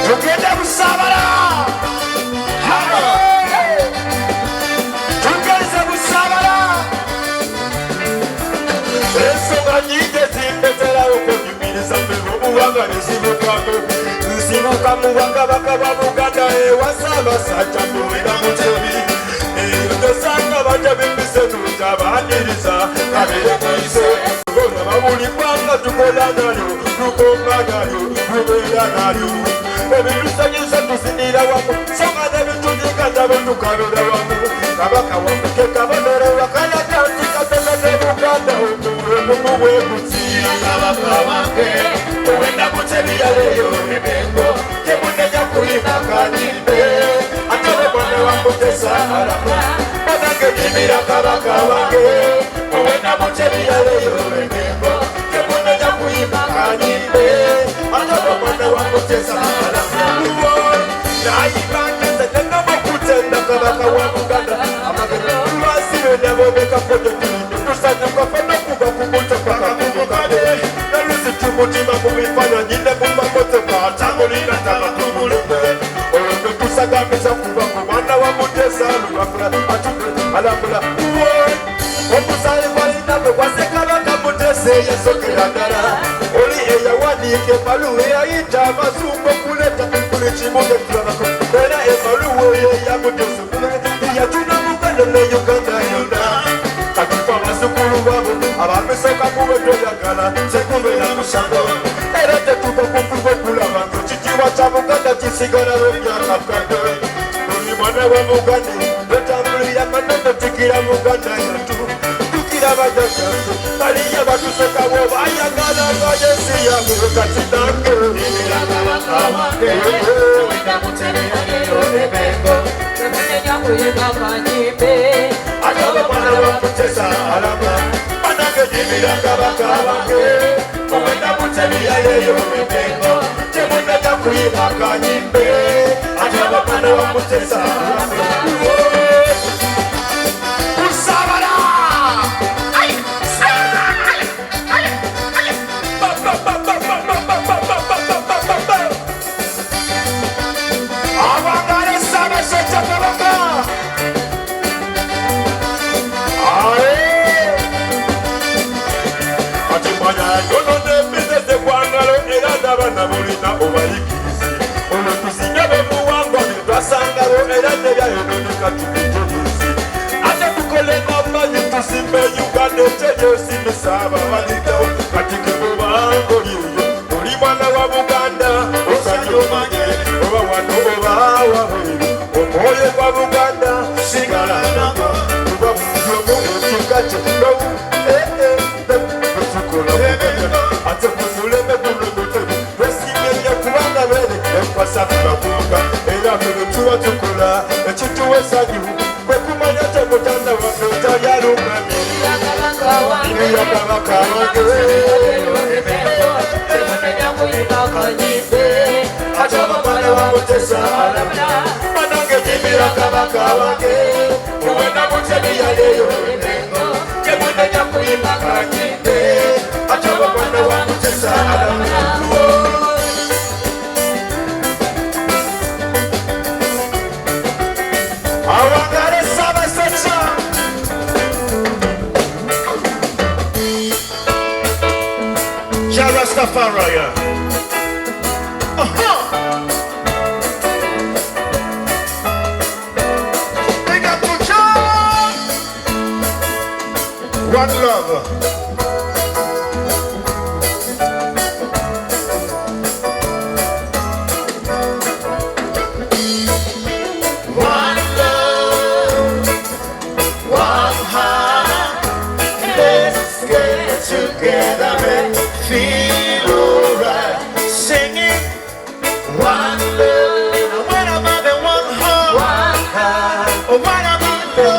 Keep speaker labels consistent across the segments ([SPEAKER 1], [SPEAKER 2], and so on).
[SPEAKER 1] tugenda busabala tugeze busabala ensonga nyingi zimbeterawo kunyumiriza mbeba obuwanga nezibukamu nzibuka mu bakabaka ba Buganda ewasabasajja Muwenda Mutebi eyo tosanga bajja bembisetuta baaniriza kabere kaiso olaba buli ggwanga tukola nalyo tukomba nalyo tubeera nalyo ebitusanyusa tuzinira wamu songa nebituzikata betukalula wamu kabaka wamuke kabonero wakalaga nti kategete Buganda omuwemu bwekuziira kabaka wange Muwenda Mutebi yaleyo ebengo temunenya kuyima kanyimbe ate bwana wamutesa alama banange Nyimbira Kabaka wange Muwenda Mutebi yaleyo ebengo temunenya kuyima kanyimbe ate bwana wamutesa alama nayibanga zenenamokutenda kabaka wa Buganda amagero lwasibe nabobekakodo tusanyuka fena kuba kumutopaka kumukade naluzi tumutima kubifanyanyi ne mumamotoka atangolina takakumulumbe olwo tusagambisa kuba ku mwana wa Mutesa lubakula atuke alambula omusayi gwalina bwe gwase kabaka Mutesa eyasokera ddala oli eyawandiika ebbaluwa eyayita abazungu okuleta buli kimu nekirabako era ebbaluwa eyo eya Mutesa yatuna Buganda ne Uganda yonna katufa abazukulu babo abamiseka kuba toyagala sekubeera musango era tetuba kufuba okulaba ng'ekitiibwa kya Buganda kisigalawo emyaka kkade buli mwana wa Buganda wetambulira manene tikira Buganda yatu tukira bajajjaffe baliye batusekawo bayagala ng'ensi yabwe kati nange Nyimbira Kabaka wange Muwenda Mutebi yaleyo ebengo temunenya kuyima kanyimbe ate mwana wa Mutesa alama banange Nyimbira Kabaka wange Muwenda Mutebi yaleyo ebengo temunenya kuyima kanyimbe ate mwana wa Mutesa alama usabala abangale sabasajja Kabaka kati mwana yonona ebizinesi eggwangalo era n'abaana bulina obayigirize olwo tusinga bemuwangwa netwasangawo era nebyayononeka tubitegeeze ate tukole n'amanyi tusimbe Uganda ekyeyosimisa ababalitawo kati kebubanga olioyo oli mwana wa Buganda osanyomanye oba wano oba wabweru omwoyo gwa Buganda sigala nagwo kuba buzyomu ekigate ate kumuleme gulumutebi twesimyenye kubanga bene enkwasa tubakunga era mene tuba tukola ekituwa esanyu kwe kumanya temutanda waffe otalyalungami Nyimbira Kabaka wange temunenya kuyima kanyimbe ate mwana wa Mutesa alama banange Nyimbira Kabaka wange Muwenda Mutebi yaleyo ebengo temunenya kuyima kanyimbe ate mwana wa Mutesa alama awangale sabasajja Rastafari. Big up to John. One love. One love, one heart. Let's get together and feel alright. Singing one love, what about the one heart? One heart. What about the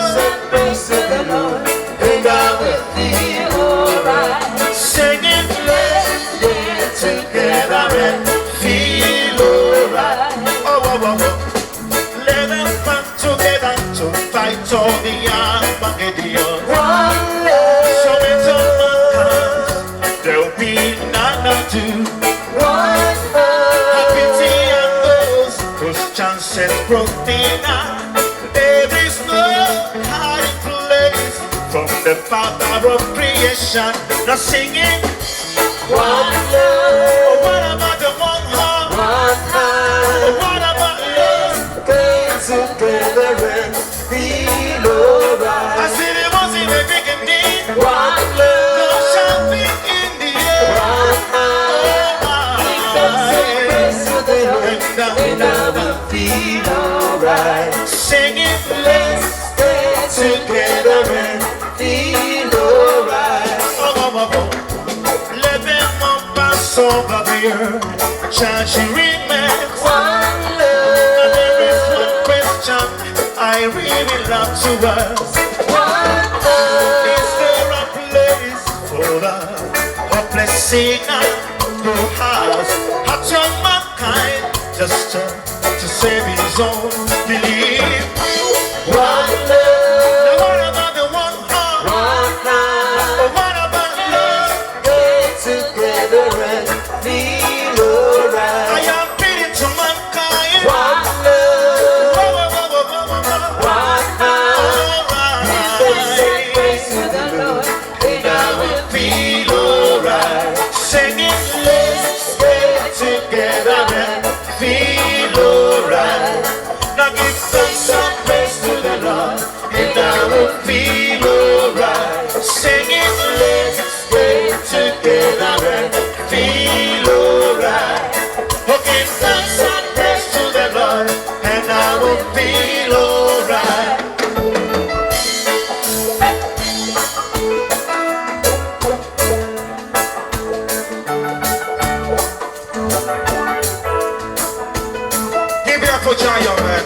[SPEAKER 1] praise the Lord, and I will feel
[SPEAKER 2] said Protina, there is no hiding place from the Father of creation. Now singing one love. What about the one heart? One heart. What about love?
[SPEAKER 1] Came together and feel alright.
[SPEAKER 2] I said it was in the beginning.
[SPEAKER 1] One love.
[SPEAKER 2] No shopping in the air.
[SPEAKER 1] One heart. And I will feel alright.
[SPEAKER 2] Singing,
[SPEAKER 1] Let's stay together and feel alright.
[SPEAKER 2] let them all pass over the earth. Church remains
[SPEAKER 1] One
[SPEAKER 2] and
[SPEAKER 1] love.
[SPEAKER 2] there is one question I really love to ask.
[SPEAKER 1] One love.
[SPEAKER 2] Is there a place for the hopeless sinner who has turned mankind just to save his own belief?
[SPEAKER 1] One
[SPEAKER 2] Now
[SPEAKER 1] love.
[SPEAKER 2] what about the one heart?
[SPEAKER 1] One heart.
[SPEAKER 2] Or what about love?
[SPEAKER 1] Get together and feel
[SPEAKER 2] I
[SPEAKER 1] alright.
[SPEAKER 2] am pleading to mankind.
[SPEAKER 1] One love. One heart. Say praise to the Lord, and I will feel alright.
[SPEAKER 2] Singing,
[SPEAKER 1] Let's get together and feel alright.
[SPEAKER 2] now give thanks
[SPEAKER 1] Some praise to the Lord, and I will feel alright.
[SPEAKER 2] singing,
[SPEAKER 1] Let's get together and feel alright.
[SPEAKER 2] okay, thanks
[SPEAKER 1] Some praise to the Lord,
[SPEAKER 2] and I will
[SPEAKER 1] feel alright.
[SPEAKER 2] give it up for Giant, man.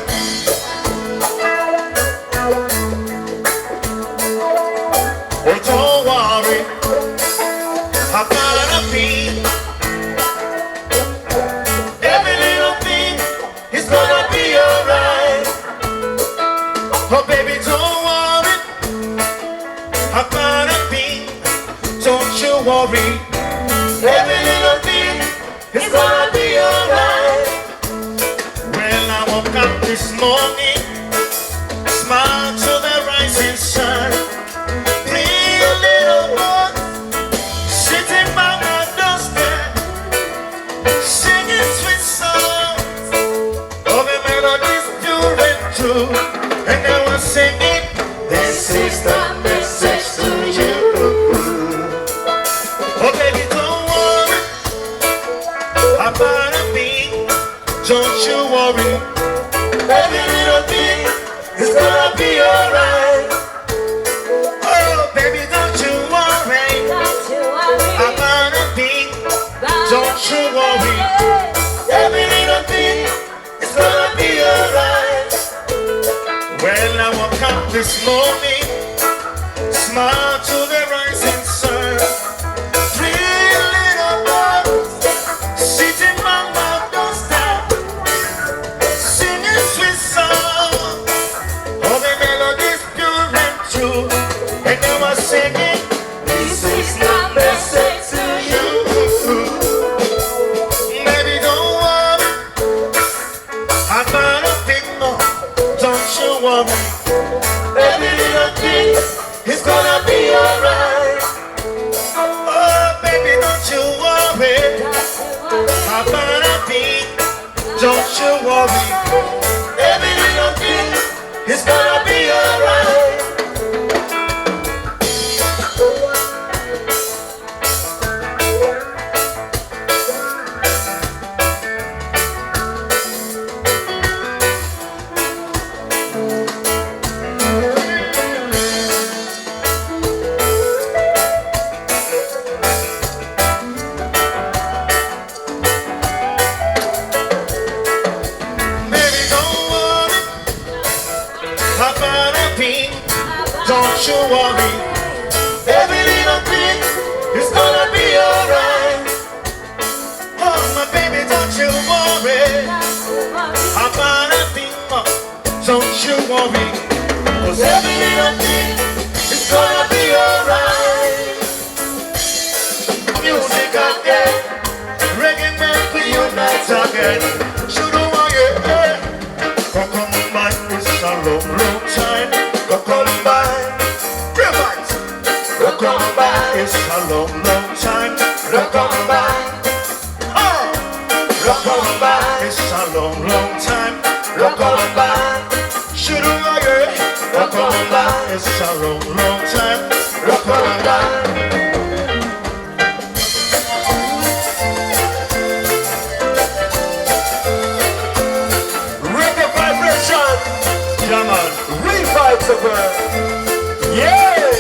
[SPEAKER 2] Oh, don't worry, I'm gonna be. Every little thing is gonna be alright. Oh, baby, don't worry, I'm gonna be. Don't you worry,
[SPEAKER 1] Every little thing is gonna be alright.
[SPEAKER 2] well, I woke up this morning, smile to the rising sun. Three little boys sitting by my doorstep, singing sweet songs of the melodies pure and true. And they were singing,
[SPEAKER 1] This is the message to you.
[SPEAKER 2] oh baby, don't worry about a thing, don't you worry.
[SPEAKER 1] Every little thing is gonna be alright.
[SPEAKER 2] Oh baby, don't you worry about a thing, don't you worry.
[SPEAKER 1] Every little thing is gonna be alright.
[SPEAKER 2] Well, I woke up this morning, smile to the rising sun. Three little boys sitting by my doorstep, singing sweet songs of the melodies pure and true. And they were singing,
[SPEAKER 1] This is the message to you.
[SPEAKER 2] baby, don't worry about a thing, no, don't you worry.
[SPEAKER 1] Every little thing is gonna be alright.
[SPEAKER 2] Oh, baby, don't you worry about a thing, don't you worry.
[SPEAKER 1] Every little thing is gonna be alright.
[SPEAKER 2] Baby, don't worry about a thing, don't you worry.
[SPEAKER 1] Every little thing is gonna be alright.
[SPEAKER 2] Oh, my baby, don't you worry about a thing, don't you worry. 'Cause
[SPEAKER 1] Every little thing is gonna be alright.
[SPEAKER 2] music again, reggae man, we unite again. Should do wange, It's a long, long time.
[SPEAKER 1] Rock on back. Rock on back.
[SPEAKER 2] It's a long, long time.
[SPEAKER 1] Rock on back.
[SPEAKER 2] Should I
[SPEAKER 1] Rock on back.
[SPEAKER 2] It's a long, long time.
[SPEAKER 1] Rock on back. Reggae vibration.
[SPEAKER 2] Yeah, man.
[SPEAKER 1] Revive the world. Yeah.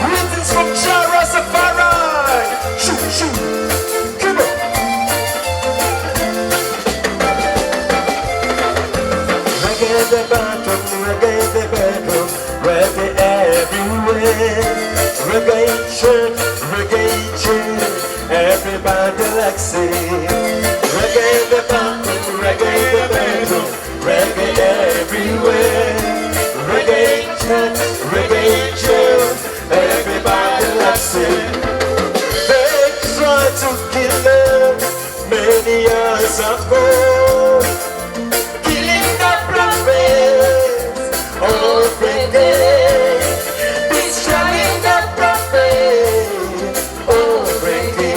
[SPEAKER 1] Greetings from Jah Rastafari. Shoot, shoot. Come on. Reggae the bathroom, reggae the bedroom, reggae everywhere. Reggae in church, reggae in church, everybody likes it. Reggae the bathroom, reggae the bedroom, reggae everywhere. Reggae in church, reggae in church, everybody likes it. They tried to kill them many years ago. Killing the prophets, oh reggae. Destroying the prophets, oh reggae.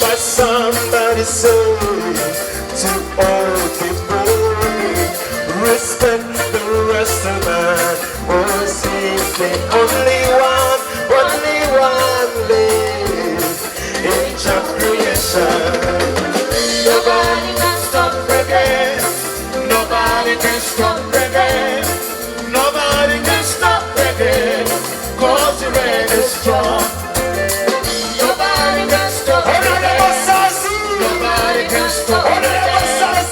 [SPEAKER 1] But somebody said to all people, respect the rest of man. Oh, simply only one lives in just creation.
[SPEAKER 2] Nobody can stop reggae. Nobody can stop reggae. Nobody can stop reggae. Cause the reggae is strong. Nobody can stop reggae. Nobody can stop reggae.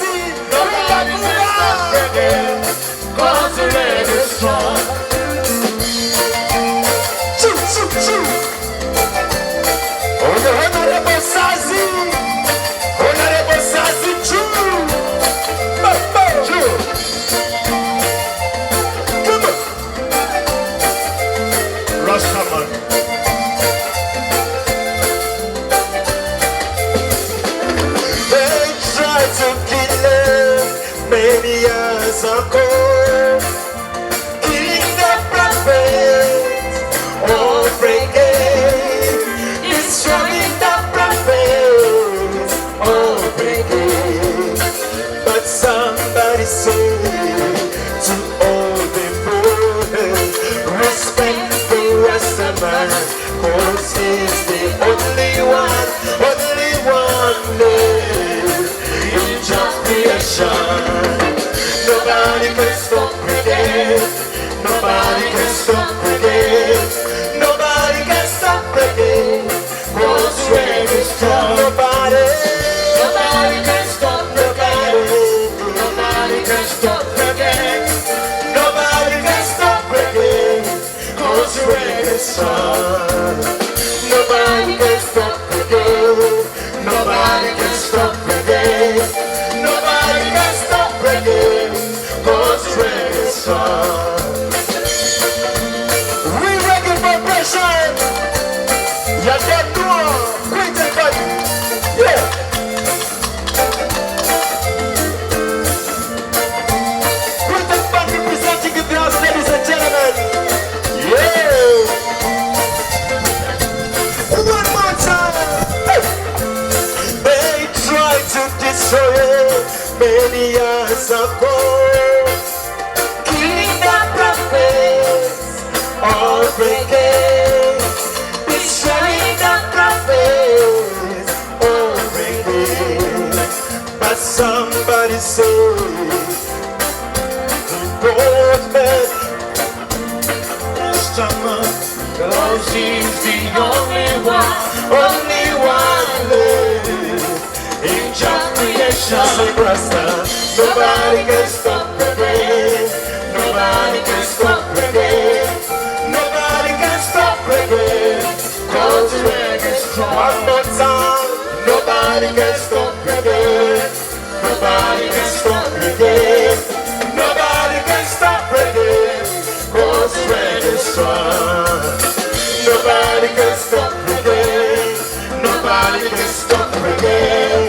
[SPEAKER 2] Nobody can stop reggae. Cause the reggae is strong.
[SPEAKER 1] Choo, choo, choo. Honorable Sazi. Honorable Sazi, choo. Choo. Come on.
[SPEAKER 2] Rastaman.
[SPEAKER 1] They tried to kill him many years ago. Killing the prophets, oh reggae. Destroying the prophets, oh reggae. But somebody said to all the boys, respect the rest of man, cause he's the only one live in just creation. Nobody can stop reggae. Nobody can stop reggae. Nobody can stop reggae. Cause reggae is strong. Nobody
[SPEAKER 2] can stop
[SPEAKER 1] Nobody.
[SPEAKER 2] Nobody can stop reggae.
[SPEAKER 1] Nobody can stop reggae. Cause reggae is strong. Nobody can stop reggae. Nobody can stop reggae. Nobody can stop reggae. Cause reggae is strong. We reggae vibration. You got to quit and cut. Yeah. Quit and cut representing the house, ladies and gentlemen. Yeah. One more time. Hey. They tried to destroy it many years ago. Killing the prophets, all reggae. Destroying the prophets, all reggae. But somebody said, the both men,
[SPEAKER 2] Rastaman.
[SPEAKER 1] cause he's the only one live in just creation. Say Rasta, nobody can stop reggae. Nobody can stop reggae. Nobody can stop reggae. Cause reggae is strong. One more time. Nobody can stop reggae. Nobody can stop reggae. Nobody can stop reggae. Cause reggae is strong. Nobody can stop reggae. Nobody can stop reggae.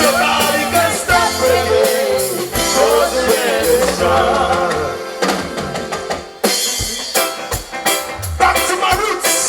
[SPEAKER 1] Nobody can stop reggae. Cause reggae is strong. Back to my roots.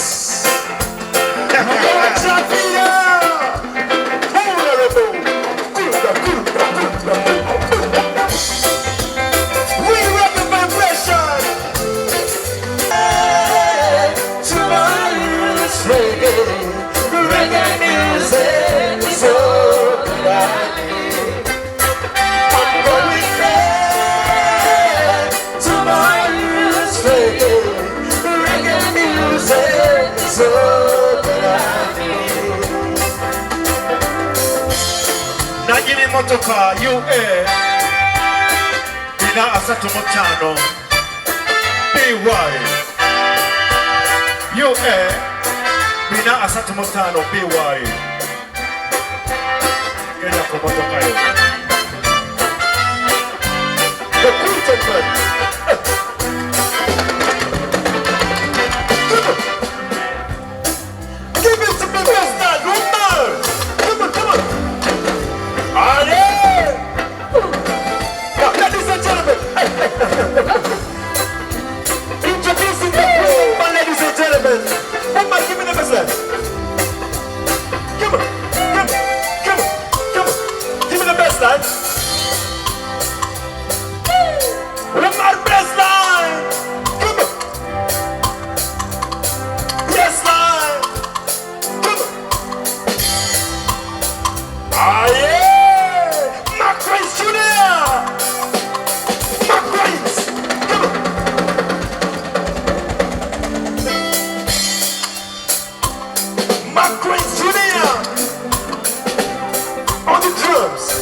[SPEAKER 2] Emotoka UA Bina Asatu Mutano BY UA Bina Asatu Mutano BY Kenya kwa motoka yo
[SPEAKER 1] The Quinton. Give it to me, Mr. Woman. Come on. Allez! Now, ladies and gentlemen. Introducing the queen, my ladies and gentlemen. Woman, give me the best. Come on. Give me the best line. Woman, best line. Come on. Best line. Come on. Ah, yeah. McQueen's Junior. McQueen's. Come on. McQueen's Junior. On the drums.